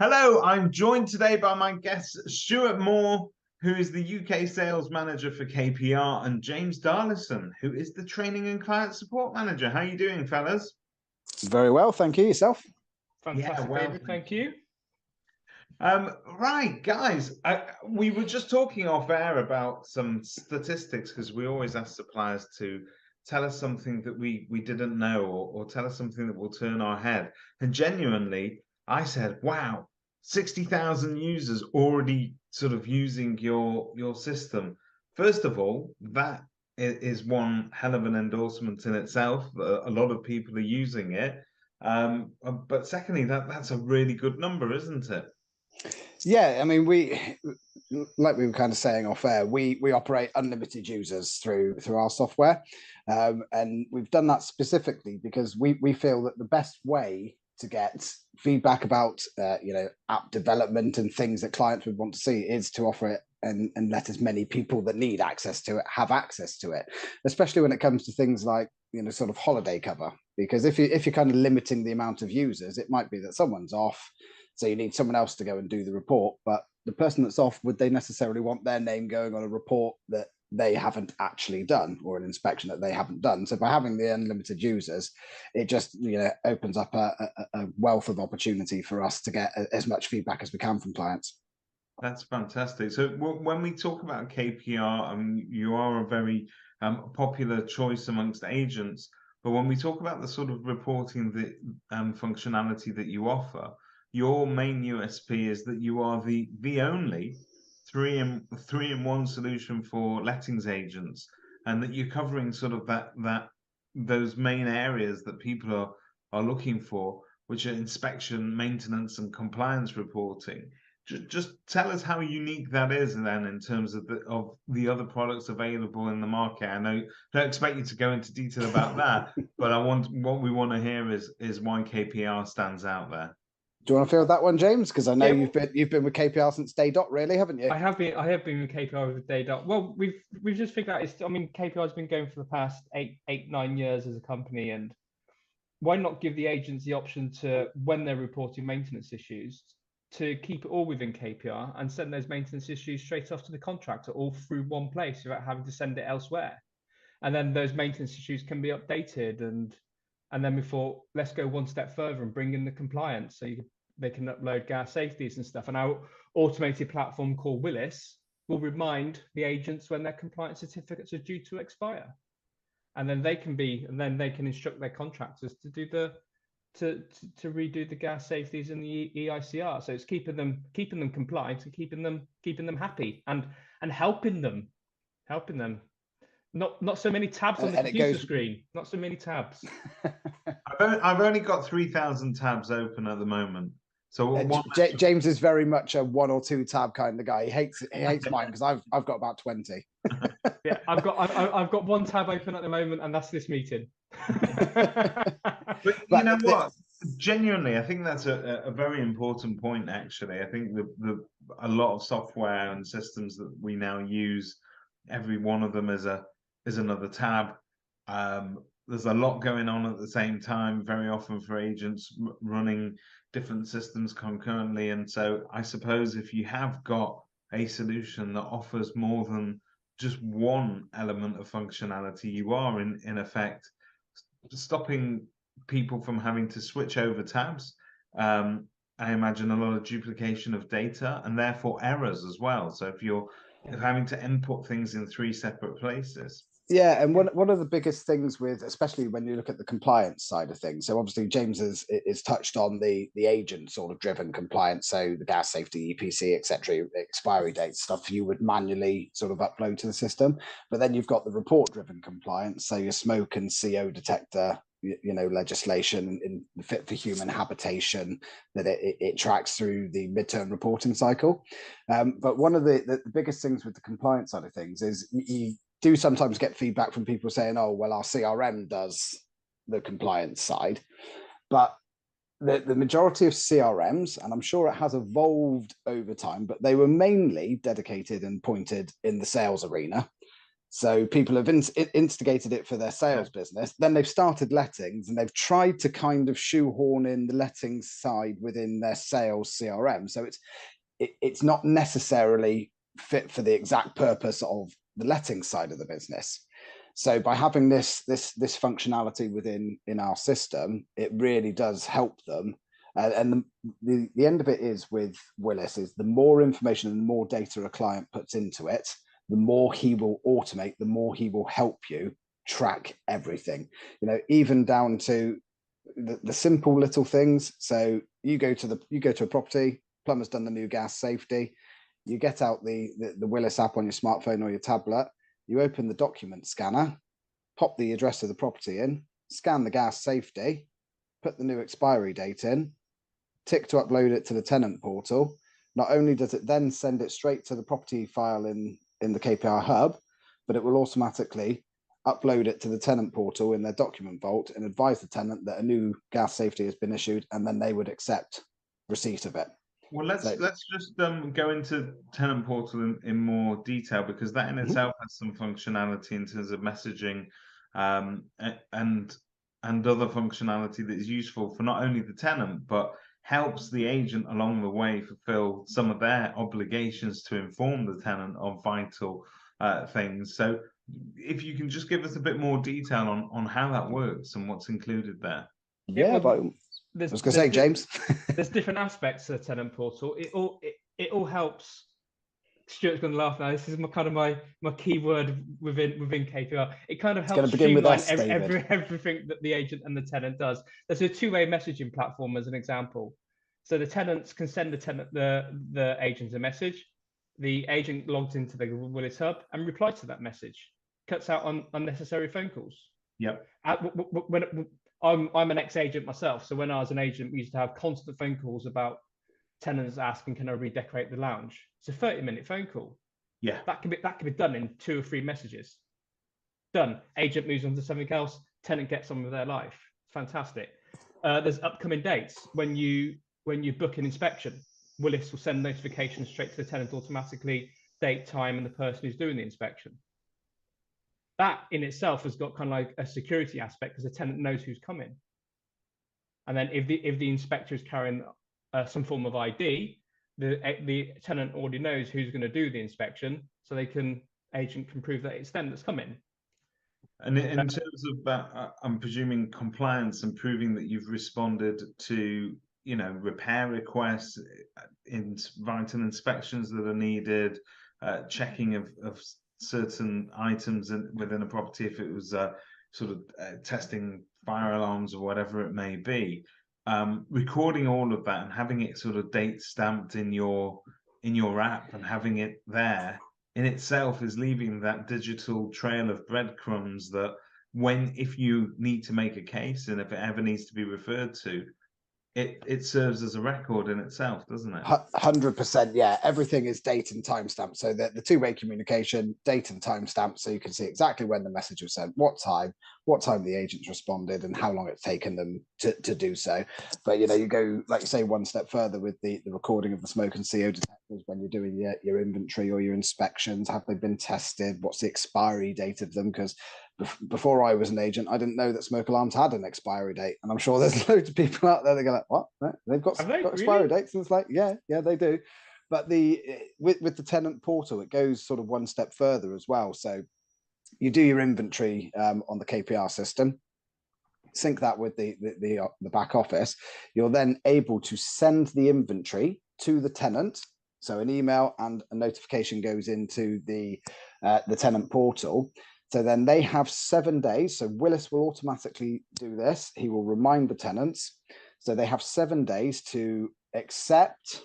Hello, I'm joined today by my guests, Stuart Moore, who is the UK Sales Manager for KPR, and James Darlison, who is the Training and Client Support Manager. How are you doing, fellas? Very well, thank you. Yourself? Fantastic, David, thank you. Right, guys, we were just talking off air about some statistics because we always ask suppliers to tell us something that we didn't know or tell us something that will turn our head. And genuinely, I said, wow, 60,000 users already sort of using your system. First of all, that is one hell of an endorsement in itself. A lot of people are using it. But secondly, that's a really good number, isn't it? Yeah, I mean, like we were kind of saying off air, we operate unlimited users through our software, and we've done that specifically because we feel that the best way to get feedback about app development and things that clients would want to see is to offer it and let as many people that need access to it have access to it, especially when it comes to things like sort of holiday cover. Because if you're kind of limiting the amount of users, it might be that someone's off, so you need someone else to go and do the report. But the person that's off, would they necessarily want their name going on a report that they haven't actually done, or an inspection that they haven't done? So by having the unlimited users, it just opens up a wealth of opportunity for us to get as much feedback as we can from clients. That's fantastic. So when we talk about KPR, I mean, you are a very popular choice amongst agents. But when we talk about the sort of reporting, the functionality that you offer, your main USP is that you are the only three in one solution for lettings agents, and that you're covering sort of those main areas that people are looking for, which are inspection, maintenance, and compliance reporting. Just tell us how unique that is, then, in terms of the other products available in the market. I know, don't expect you to go into detail about that, but what we want to hear is why KPR stands out there. Do you want to field that one, James? Because I know you've been with KPR since day dot, really, haven't you? I have been with KPR with day dot. Well, we've just figured out. KPR has been going for the past 9 years as a company, and why not give the agents the option to, when they're reporting maintenance issues, to keep it all within KPR and send those maintenance issues straight off to the contractor, all through one place without having to send it elsewhere. And then those maintenance issues can be updated, and then we thought, let's go one step further and bring in the compliance, so they can upload gas safeties and stuff. And our automated platform called Willis will remind the agents when their compliance certificates are due to expire, and then they can instruct their contractors to do to redo the gas safeties and the EICR. So it's keeping them compliant and keeping them happy and helping them. Not so many tabs on the computer screen. Not so many tabs. I've only got 3,000 tabs open at the moment. So James is very much a 1 or 2 tab kind of guy. He hates mine because I've got about 20. Yeah, I've got 1 tab open at the moment, and that's this meeting. But you know what? Genuinely, I think that's a very important point. Actually, I think a lot of software and systems that we now use, every one of them is another tab. There's a lot going on at the same time, very often for agents running different systems concurrently. And so I suppose if you have got a solution that offers more than just one element of functionality, you are in effect stopping people from having to switch over tabs. I imagine a lot of duplication of data and therefore errors as well. So if you're having to input things in 3 separate places. Yeah, and one of the biggest things with, especially when you look at the compliance side of things, so obviously James is touched on the agent sort of driven compliance, so the gas safety, EPC, etc., expiry date stuff you would manually sort of upload to the system. But then you've got the report driven compliance, so your smoke and CO detector, legislation in the fit for human habitation that it tracks through the midterm reporting cycle. But one of the biggest things with the compliance side of things is you do sometimes get feedback from people saying, oh, well, our CRM does the compliance side. But the majority of CRMs, and I'm sure it has evolved over time, but they were mainly dedicated and pointed in the sales arena So people have instigated it for their sales business. Then they've started lettings, and they've tried to kind of shoehorn in the lettings side within their sales CRM. So it's not necessarily fit for the exact purpose of the lettings side of the business. So by having this functionality in our system, it really does help them. And the end of it is with Willis is the more information and the more data a client puts into it, the more he will automate, the more he will help you track everything, even down to the simple little things. So you go to a property, plumber's done the new gas safety, you get out the Willis app on your smartphone or your tablet, you open the document scanner, pop the address of the property in, scan the gas safety, put the new expiry date in, tick to upload it to the tenant portal. Not only does it then send it straight to the property file in the KPR hub, but it will automatically upload it to the tenant portal in their document vault and advise the tenant that a new gas safety has been issued, and then they would accept receipt of it. Well, let's just go into tenant portal in more detail, because that in itself has some functionality in terms of messaging, and other functionality that is useful for not only the tenant but helps the agent along the way fulfill some of their obligations to inform the tenant of vital things. So if you can just give us a bit more detail on how that works and what's included there. Yeah, but I was going to say, James, there's different aspects to the tenant portal. It all helps. Stuart's going to laugh now. This is my keyword within KPR. It kind of helps streamline everything that the agent and the tenant does. There's a two-way messaging platform as an example. So the tenants can send the agent a message. The agent logs into the Willis Hub and replies to that message. Cuts out on unnecessary phone calls. Yep. When I'm an ex-agent myself, so when I was an agent, we used to have constant phone calls about tenants asking, "Can I redecorate the lounge?" It's a 30-minute phone call. Yeah, that can be done in 2 or 3 messages. Done. Agent moves on to something else. Tenant gets on with their life. Fantastic. There's upcoming dates. When you book an inspection, Willis will send notifications straight to the tenant automatically, date, time, and the person who's doing the inspection. That in itself has got kind of like a security aspect, because the tenant knows who's coming. And then if the inspector is carrying some form of ID, the tenant already knows who's going to do the inspection, so agent can prove that it's them that's coming. And in terms of that, I'm presuming compliance and proving that you've responded to repair requests, vital inspections that are needed, checking of certain items within a property, if it was testing fire alarms or whatever it may be, recording all of that and having it sort of date stamped in your app and having it there in itself is leaving that digital trail of breadcrumbs that if you need to make a case and if it ever needs to be referred to, it serves as a record in itself, doesn't it? 100%. Yeah, everything is date and timestamp. So the two-way communication, date and timestamp, so you can see exactly when the message was sent, what time the agents responded, and how long it's taken them to do so. But you go, like you say, one step further with the recording of the smoke and CO detectors when you're doing your inventory or your inspections. Have they been tested? What's the expiry date of them? Because before I was an agent, I didn't know that smoke alarms had an expiry date, and I'm sure there's loads of people out there that go like, "What? They've got expiry dates?" And it's like, yeah, they do. But with the tenant portal, it goes sort of one step further as well. So you do your inventory on the KPR system, sync that with the back office. You're then able to send the inventory to the tenant. So an email and a notification goes into the tenant portal. So then they have 7 days. So Willis will automatically do this. He will remind the tenants. So they have 7 days to accept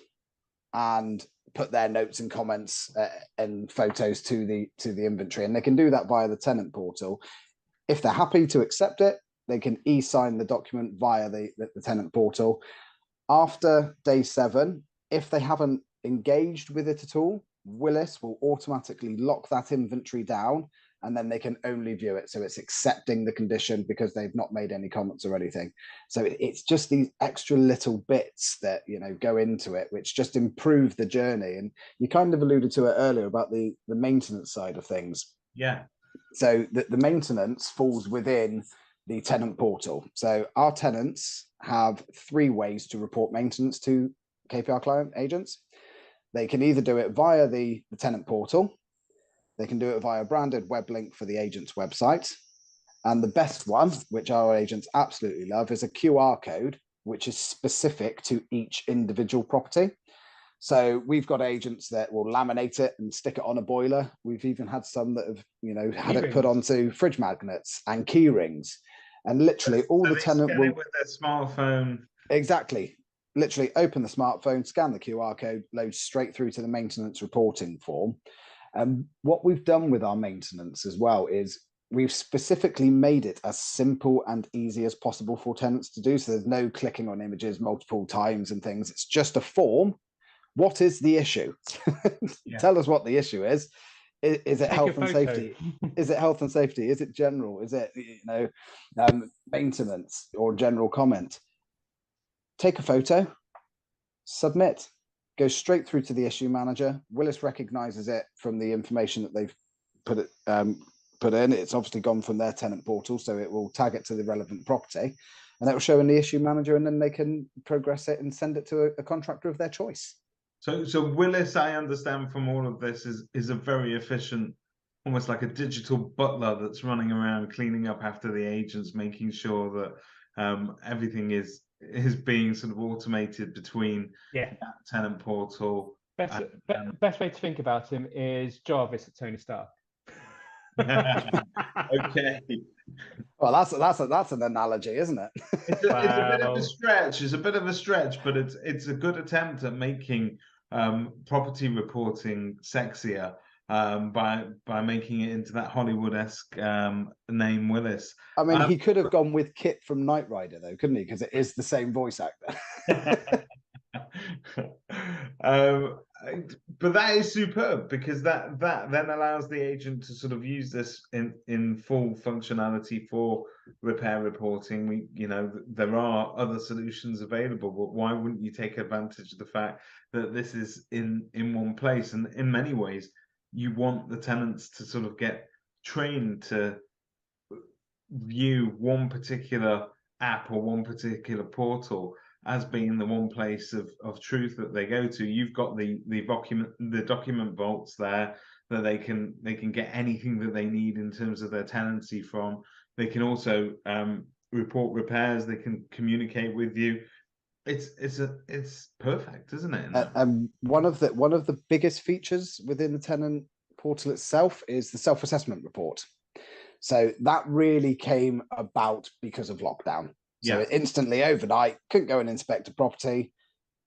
and put their notes and comments and photos to the inventory. And they can do that via the tenant portal. If they're happy to accept it, they can e-sign the document via the tenant portal. After day 7, if they haven't engaged with it at all, Willis will automatically lock that inventory down, and then they can only view it. So it's accepting the condition because they've not made any comments or anything. So it's just these extra little bits that, go into it, which just improve the journey. And you kind of alluded to it earlier about the maintenance side of things. Yeah. So the maintenance falls within the tenant portal. So our tenants have 3 ways to report maintenance to KPR client agents. They can either do it via the tenant portal, they can do it via a branded web link for the agent's website. And the best one, which our agents absolutely love, is a QR code, which is specific to each individual property. So we've got agents that will laminate it and stick it on a boiler. We've even had some that have, had it put onto fridge magnets and key rings. And literally all the tenant will with their smartphone. Exactly. Literally open the smartphone, scan the QR code, load straight through to the maintenance reporting form. And what we've done with our maintenance as well is we've specifically made it as simple and easy as possible for tenants to do. So there's no clicking on images multiple times and things. It's just a form. What is the issue? Tell us what the issue is. Is it health and safety? Is it health and safety? Is it general? Is it maintenance or general comment? Take a photo, submit, go straight through to the issue manager. Willis recognizes it from the information that they've put in. It's obviously gone from their tenant portal, so it will tag it to the relevant property, and it will show in the issue manager, and then they can progress it and send it to a contractor of their choice. So Willis, I understand from all of this, is a very efficient, almost like a digital butler that's running around cleaning up after the agents, making sure that everything is being sort of automated between that tenant portal. Best way to think about him is Jarvis at Tony Stark. Okay. Well, that's an analogy, isn't it? It's a bit of a stretch. It's a bit of a stretch, but it's a good attempt at making property reporting sexier by making it into that Hollywood-esque name Willis. I mean, he could have gone with Kit from Knight Rider, though, couldn't he? Because it is the same voice actor. But that is superb, because that then allows the agent to sort of use this in full functionality for repair reporting. There are other solutions available, but why wouldn't you take advantage of the fact that this is in one place? And in many ways, you want the tenants to sort of get trained to view one particular app or one particular portal as being the one place of truth that they go to. You've got the document vaults there that they can get anything that they need in terms of their tenancy from. They can also report repairs. They can communicate with you. It's perfect, isn't it? One of the biggest features within the tenant portal itself is the self-assessment report. So that really came about because of lockdown. So instantly overnight, couldn't go and inspect a property.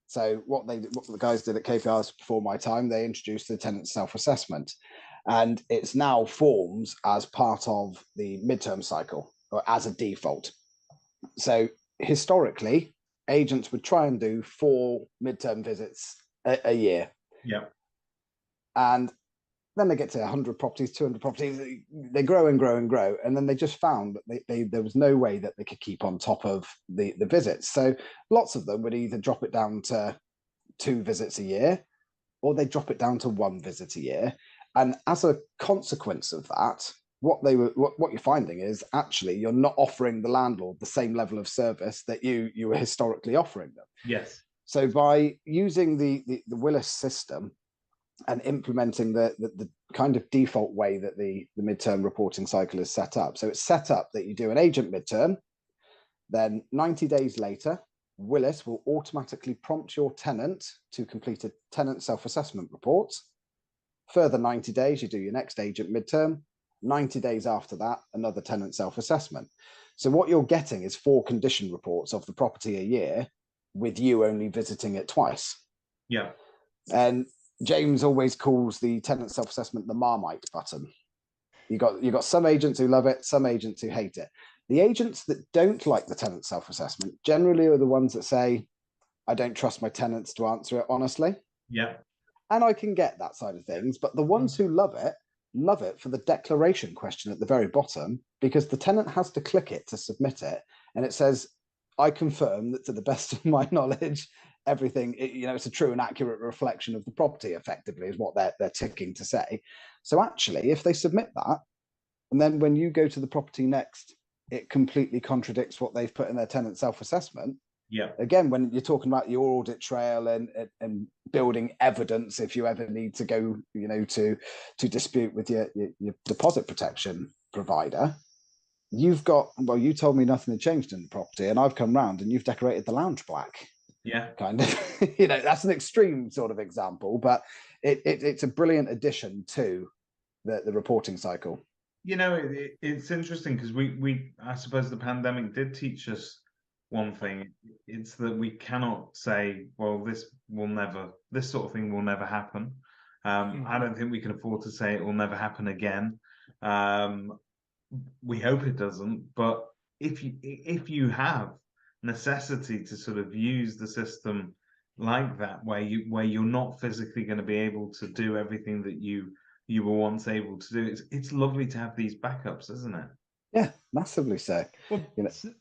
So what the guys did at KPR before my time, they introduced the tenant self-assessment, and it's now forms as part of the midterm cycle or as a default. So historically, agents would try and do 4 midterm visits a year. Yeah. And then they get to 100 properties, 200 properties. They grow and grow and grow. And then they just found that there was no way that they could keep on top of the visits. So lots of them would either drop it down to 2 visits a year, or they drop it down to 1 visit a year. And as a consequence of that, what you're finding is actually you're not offering the landlord the same level of service that you were historically offering them. Yes. So by using the Willis system and implementing the kind of default way that the midterm reporting cycle is set up. So it's set up that you do an agent midterm, then 90 days later, Willis will automatically prompt your tenant to complete a tenant self-assessment report. Further 90 days, you do your next agent midterm. 90 days after that, another tenant self-assessment. So what you're getting is 4 condition reports of the property a year, with you only visiting it twice. Yeah. And James always calls the tenant self-assessment the Marmite button. You got some agents who love it, some agents who hate it. The agents that don't like the tenant self-assessment generally are the ones that say, I don't trust my tenants to answer it honestly. Yeah. And I can get that side of things, but the ones who love it for the declaration question at the very bottom, because the tenant has to click it to submit it, and it says, I confirm that to the best of my knowledge, everything, it's a true and accurate reflection of the property, effectively, is what they're ticking to say. So actually, if they submit that, And then when you go to the property next, it completely contradicts what they've put in their tenant self-assessment. Yeah. Again, when you're talking about your audit trail and building evidence, if you ever need to go, to dispute with your deposit protection provider, you've got, well, you told me nothing had changed in the property, and I've come round and you've decorated the lounge black. Yeah. Kind of, that's an extreme sort of example, but it's a brilliant addition to the reporting cycle. It's interesting because I suppose the pandemic did teach us one thing. It's that we cannot say, well, this sort of thing will never happen. I don't think we can afford to say it will never happen again. We hope it doesn't, but if you have necessity to sort of use the system like that, where you're not physically going to be able to do everything that you were once able to do, it's lovely to have these backups, isn't it? Yeah, massively so. Well,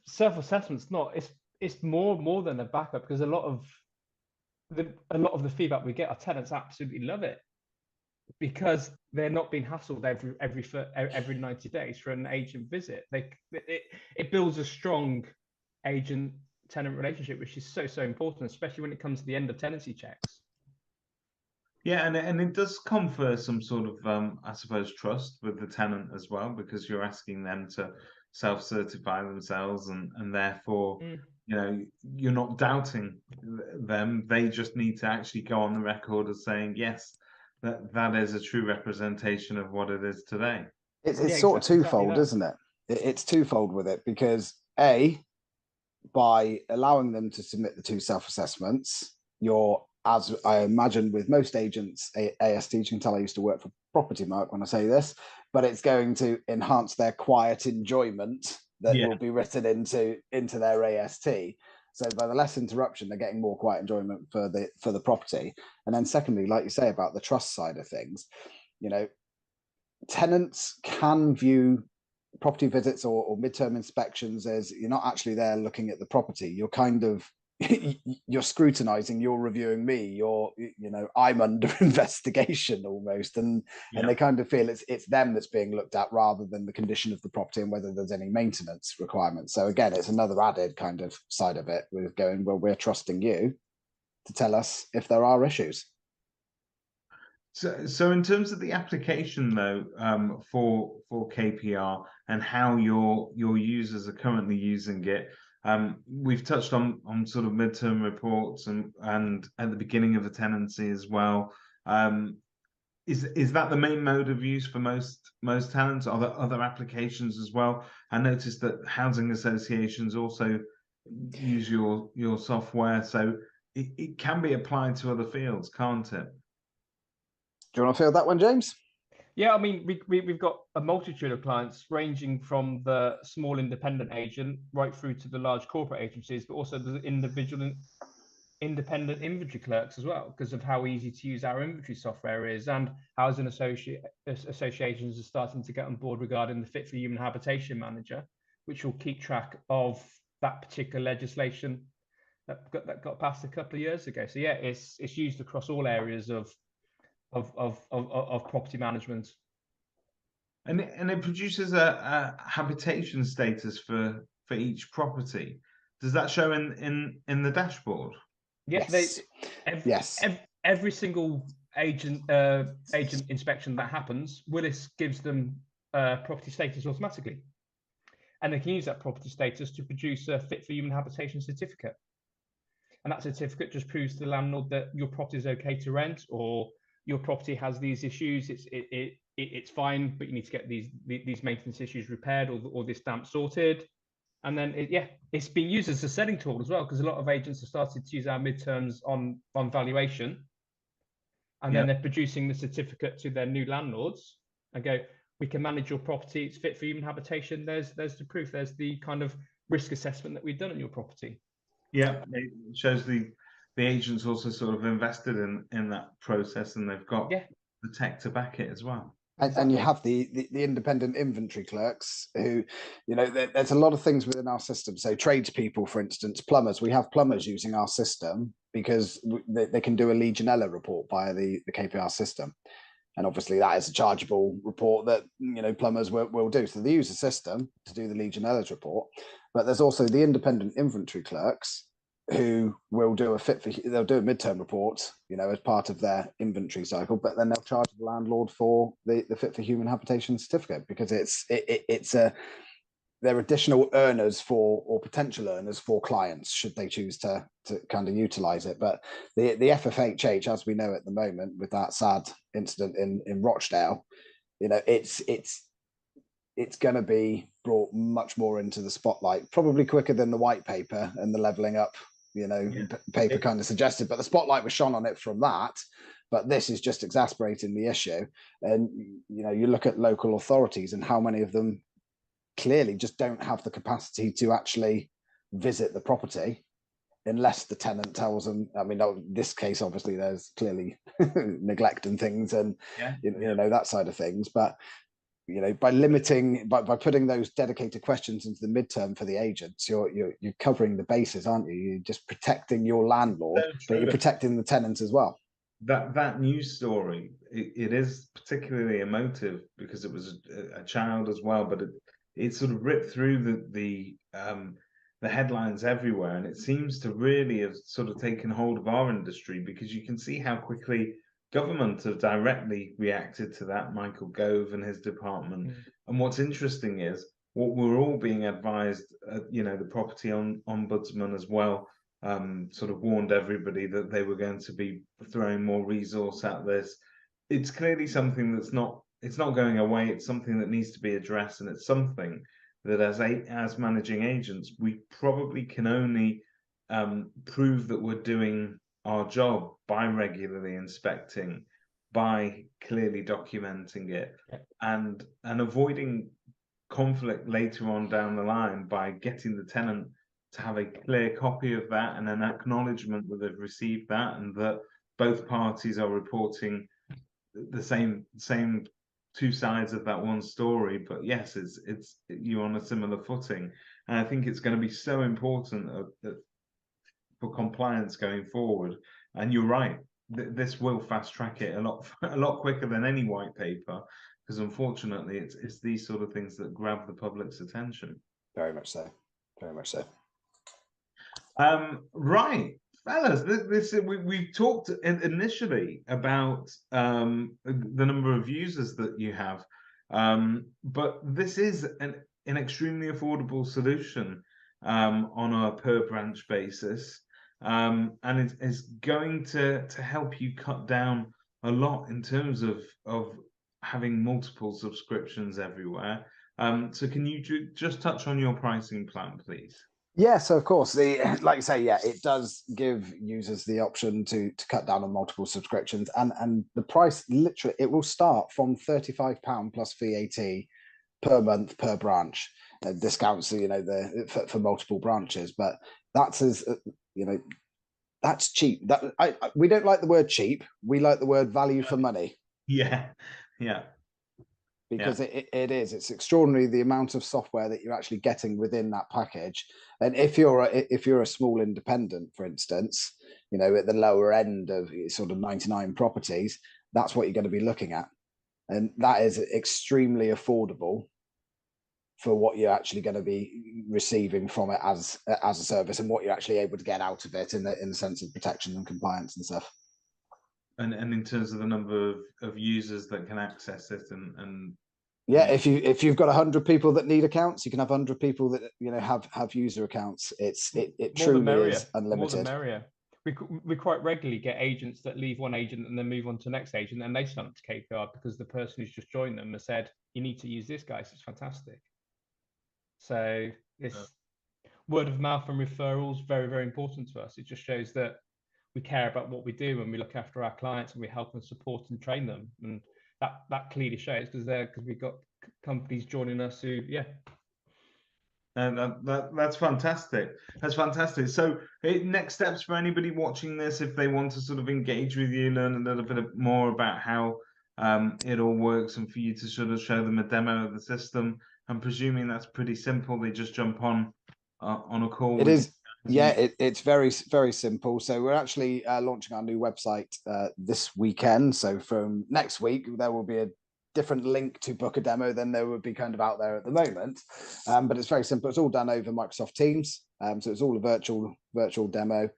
self-assessment's not. It's more than a backup, because a lot of the feedback we get, our tenants absolutely love it, because they're not being hassled every 90 days for an agent visit. It builds a strong agent-tenant relationship, which is so important, especially when it comes to the end of tenancy checks. Yeah, and it does confer some sort of, I suppose, trust with the tenant as well, because you're asking them to self-certify themselves, and therefore, you're not doubting them. They just need to actually go on the record as saying, yes, that is a true representation of what it is today. It's sort of twofold, isn't it? It's twofold with it, because by allowing them to submit the 2 self-assessments, you're, as I imagine with most agents, AST, you can tell I used to work for Property Mark when I say this, but it's going to enhance their quiet enjoyment that will be written into their AST. So by the less interruption, they're getting more quiet enjoyment for the property. And then secondly, like you say about the trust side of things, tenants can view property visits or midterm inspections as you're not actually there looking at the property. You're kind of you're scrutinizing, you're reviewing me, I'm under investigation almost, and they kind of feel it's them that's being looked at rather than the condition of the property and whether there's any maintenance requirements. So again, it's another added kind of side of it with going, well, we're trusting you to tell us if there are issues. So in terms of the application though, for KPR and how your users are currently using it, we've touched on sort of midterm reports and at the beginning of a tenancy as well. Is that the main mode of use for most tenants? Are there other applications as well? I noticed that housing associations also use your software, so it can be applied to other fields, can't it? Do you want to field that one, James? Yeah, I mean, we've got a multitude of clients ranging from the small independent agent right through to the large corporate agencies, but also the independent inventory clerks as well, because of how easy to use our inventory software is, and housing associations are starting to get on board regarding the Fit for Human Habitation Manager, which will keep track of that particular legislation that got passed a couple of years ago. So yeah, it's used across all areas of property management, and it produces a habitation status for each property. Does that show in the dashboard? Yes. Every single agent inspection that happens, Willis gives them property status automatically, and they can use that property status to produce a Fit for Human Habitation certificate, and that certificate just proves to the landlord that your property is okay to rent, or your property has these issues, it's fine, but you need to get these maintenance issues repaired or this damp sorted. And then it's being used as a selling tool as well, because a lot of agents have started to use our midterms on valuation, and then they're producing the certificate to their new landlords and go, we can manage your property, it's fit for human habitation, there's the proof, there's the kind of risk assessment that we've done on your property. Yeah, it shows the agents also sort of invested in that process, and they've got the tech to back it as well. And you have the independent inventory clerks who, there's a lot of things within our system. So tradespeople, for instance, plumbers, we have plumbers using our system because they can do a Legionella report via the KPR system. And obviously that is a chargeable report that, you know, plumbers will do. So they use a system to do the Legionellas report, but there's also the independent inventory clerks who will do they'll do a midterm report, you know, as part of their inventory cycle, but then they'll charge the landlord for the fit for human habitation certificate, because they're additional earners for, or potential earners for, clients should they choose to kind of utilize it. But the FFHH, as we know at the moment, with that sad incident in Rochdale, you know, it's going to be brought much more into the spotlight, probably quicker than the white paper and the leveling up, you know, paper kind of suggested. But the spotlight was shone on it from that. But this is just exasperating the issue. And, you know, you look at local authorities and how many of them clearly just don't have the capacity to actually visit the property unless the tenant tells them. I mean, in this case, obviously, there's clearly neglect and things, and you know, that side of things. But you know, by limiting, by putting those dedicated questions into the midterm for the agents, you're covering the bases, aren't you? You're just protecting your landlord, but you're protecting the tenants as well. That news story, it is particularly emotive because it was a child as well, but it sort of ripped through the headlines everywhere, and it seems to really have sort of taken hold of our industry, because you can see how quickly government have directly reacted to that, Michael Gove and his department. And what's interesting is what we're all being advised, you know, the property ombudsman as well sort of warned everybody that they were going to be throwing more resource at this. It's clearly something that's not, it's not going away. It's something that needs to be addressed, and it's something that as managing agents, we probably can only prove that we're doing our job by regularly inspecting, by clearly documenting it, and avoiding conflict later on down the line by getting the tenant to have a clear copy of that and an acknowledgement that they've received that, and that both parties are reporting the same two sides of that one story. But yes, it's you're on a similar footing, and I think it's going to be so important for compliance going forward. And you're right, this will fast track it a lot quicker than any white paper, because unfortunately it's these sort of things that grab the public's attention. Very much so. Very much so. Right, fellas, we've talked initially about the number of users that you have, but this is an extremely affordable solution on a per branch basis, and it is going to help you cut down a lot in terms of having multiple subscriptions everywhere. So can you just touch on your pricing plan, please? Yeah, so of course, like you say, yeah, it does give users the option to cut down on multiple subscriptions, and the price, literally, it will start from £35 plus VAT per month per branch. Discounts, you know, for multiple branches, but that's you know, that's cheap. We don't like the word cheap. We like the word value for money. Yeah. Because it's extraordinary the amount of software that you're actually getting within that package. And if you're a small independent, for instance, you know, at the lower end of sort of 99 properties, that's what you're going to be looking at, and that is extremely affordable for what you're actually going to be receiving from it as a service, and what you're actually able to get out of it in the sense of protection and compliance and stuff. And in terms of the number of users that can access it, and yeah, if you've got 100 people that need accounts, you can have 100 people that, you know, have user accounts. It truly is unlimited. More the merrier. We quite regularly get agents that leave one agent and then move on to the next agent, and they sign up to KPR because the person who's just joined them has said, you need to use this guy, so it's fantastic. So this word of mouth and referrals, very, very important to us. It just shows that we care about what we do, and we look after our clients, and we help and support and train them. And that clearly shows because we've got companies joining us who, and that's fantastic. That's fantastic. So next steps for anybody watching this, if they want to sort of engage with you, learn a little bit more about how it all works, and for you to sort of show them a demo of the system. I'm presuming that's pretty simple. They just jump on a call. It is. Yeah, it's very, very simple. So we're actually launching our new website this weekend. So from next week, there will be a different link to book a demo than there would be kind of out there at the moment. But it's very simple. It's all done over Microsoft Teams. So it's all a virtual demo,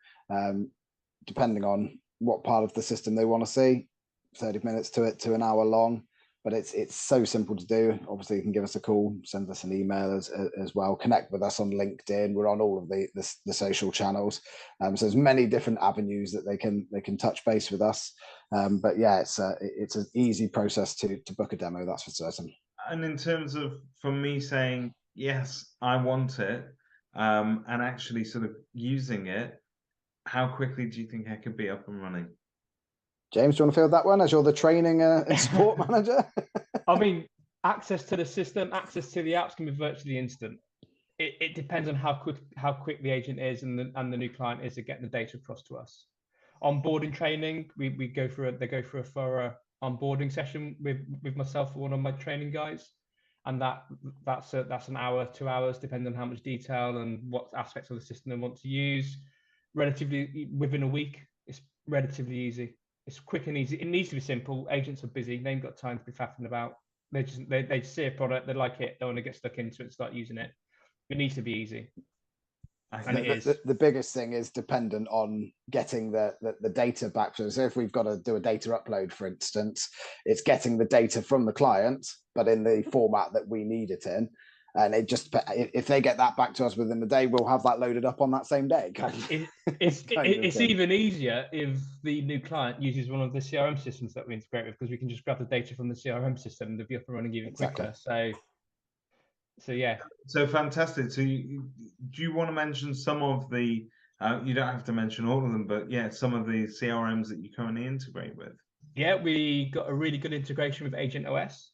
depending on what part of the system they want to see. 30 minutes to an hour long. But it's so simple to do. Obviously, you can give us a call, send us an email as well. Connect with us on LinkedIn. We're on all of the social channels. So there's many different avenues that they can touch base with us. But yeah, it's an easy process to book a demo. That's for certain. And in terms of from me saying yes, I want it, and actually sort of using it, how quickly do you think I could be up and running? James, do you want to field that one as you're the training and support manager? I mean, access to the system, access to the apps can be virtually instant. It depends on how quick the agent is and the new client is at getting the data across to us. Onboarding training, they go through a thorough onboarding session with myself or one of my training guys, and that's an hour, 2 hours, depending on how much detail and what aspects of the system they want to use. Relatively within a week, it's relatively easy. It's quick and easy. It needs to be simple. Agents are busy. They ain't got time to be faffing about. They just see a product, they like it, they want to get stuck into it and start using it. It needs to be easy. And it is. The biggest thing is dependent on getting the data back. So if we've got to do a data upload, for instance, it's getting the data from the client, but in the format that we need it in. And if they get that back to us within the day, we'll have that loaded up on that same day. It's even easier if the new client uses one of the CRM systems that we integrate with, because we can just grab the data from the CRM system and they'll be up and running even quicker. So yeah. So fantastic. So do you want to mention some of the? You don't have to mention all of them, but yeah, some of the CRMs that you currently integrate with. Yeah, we got a really good integration with Agent OS.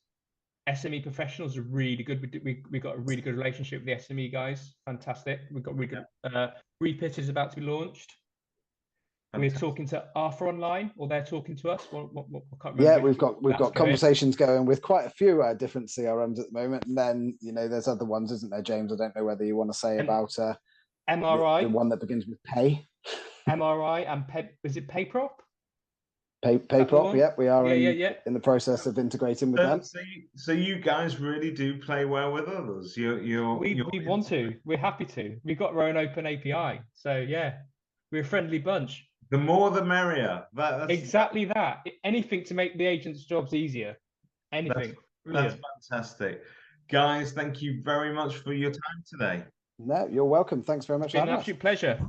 SME professionals are really good. We got a really good relationship with the SME guys. Fantastic. We've got really good. Repit is about to be launched. Fantastic. We're talking to Arthur Online, or they're talking to us. I can't remember. Yeah, we've got conversations going with quite a few different CRMs at the moment, and then there's other ones, isn't there, James? I don't know whether you want to say about MRI, the one that begins with Pay. MRI and is it PayProp? PayProp, yeah, we are in the process of integrating with them. So you guys really do play well with others. We want to. We're happy to. We've got our own open API. So yeah, we're a friendly bunch. The more the merrier. That's exactly that. Anything to make the agent's jobs easier. Anything. That's fantastic. Guys, thank you very much for your time today. No, you're welcome. Thanks very much. It's been an absolute pleasure.